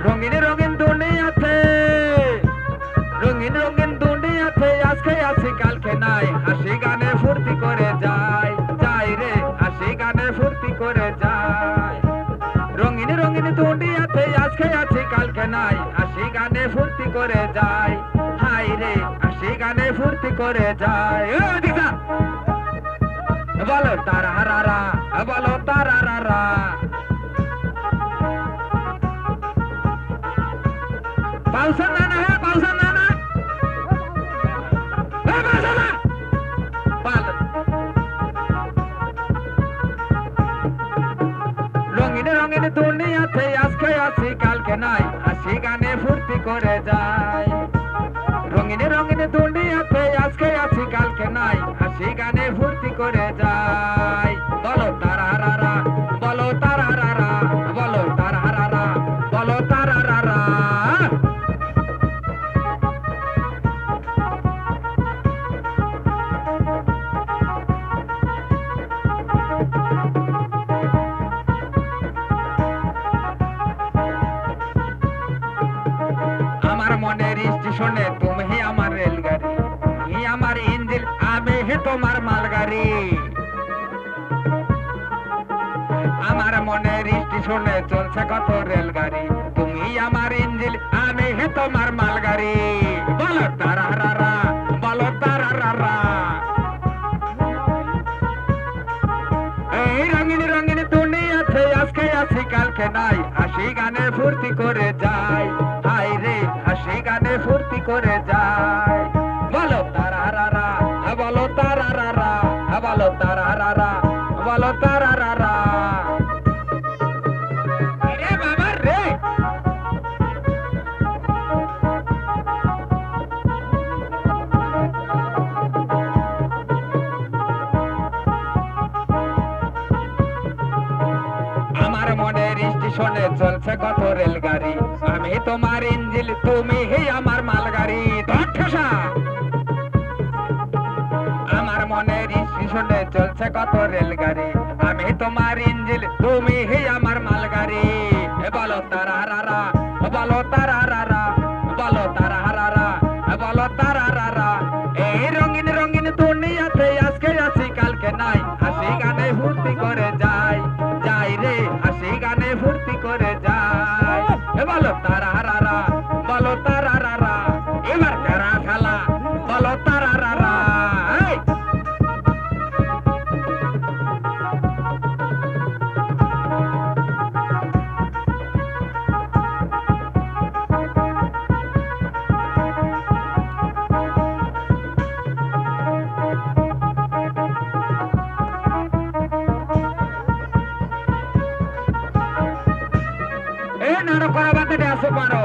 রঙিন রঙিন দুনিয়াতে রঙিন রঙিন দুনিয়াতে আজকে আছি কালকে নাই হাসি গানে ফুর্তি করে যাই যাই রে হাসি গানে ফুর্তি করে যাই রঙিন রঙিন দুনিয়াতে আজকে আছি কালকে নাই হাসি গানে ফুর্তি করে যাই হাই রে হাসি গানে ফুর্তি করে যাই বলো তারা হারারা বলো তারা রারা पावसा नाना है पावसा नाना पावसा ना पाल रंगीन रंगीन दुनियाते आजके आছি কালকে নাই হাসি গানে ফুর্তি করে যাই রঙিন রঙিন দুনিয়াতে আজকে আছি কালকে নাই হাসি গানে ফুর্তি করে যাই বলো তারা রারা বলো তারা রারা বলো তারা রারা বলো তারা রারা মনের স্টেশনে তুমি আমার রেলগাড়ি তুমি আমার ইঞ্জিন আমি হে তোমার মালগাড়ি আমার মনের স্টেশনে চলছে কত রেলগাড়ি তুমি আমার ইঞ্জিন আমি হে তোমার মালগাড়ি বলো তারা রারা বলো তারা রারা এই রঙিন রঙিন দুনিয়াতে আজকে আছি কালকে নাই হাসি গানে ফুর্তি করে যাই হাই রে হাসি গানে ফুর্তি করে যায় বলো তারা রারা বলো তারা রারা বলো তারা রারা বলো তারা রারা রে বাবা রে আমার মনের স্টেশনে চলছে কত রেলগাড়ি আমি তোমার ইঞ্জিন তুমি হে আমার মালগাড়ি ধঠসা আমার মনের স্টেশনে চলছে কত রেলগাড়ি আমি তোমার ইঞ্জিন তুমি হে আমার মালগাড়ি বলো তারা রারা বলো তারা রারা বলো তারা রারা বলো তারা রারা এই রঙিন রঙিন দুনিয়াতে আজকে আছি কালকে নাই হাসি গানে ফুর্তি করে যাই যাই রে হাসি গানে ফুর্তি করে যাই বলো তারা রারা বলো তারা রারা এবার কারা খেলা বলো তারা রারা নাড়ো করা বাতাটে আসো পারো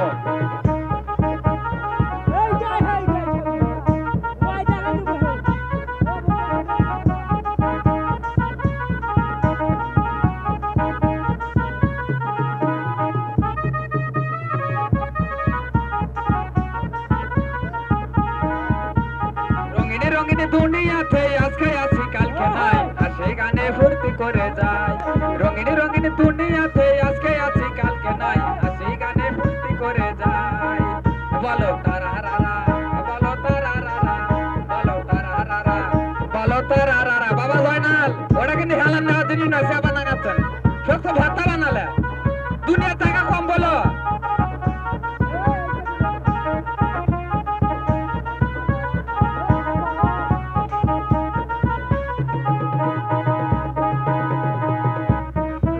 রঙিনে রঙিনে দুনিয়াতে আজকে আছি কালকে নাই হাসি গানে ফুর্তি করে যাই রঙিনে রঙিনে দুনিয়াতে আজকে আছি কালকে নাই হাসি গানে ফুর্তি করে যাই বলো তারা রারা বলো তারা রারা বলো তারা রারা বলো তারা রারা বাবা জয়নাল ওটা কিন্তু হেলান নেওয়ার জন্য নয় সে বানাচ্ছেন সব ভাতা বানালে দুনিয়া টাকা কম বলো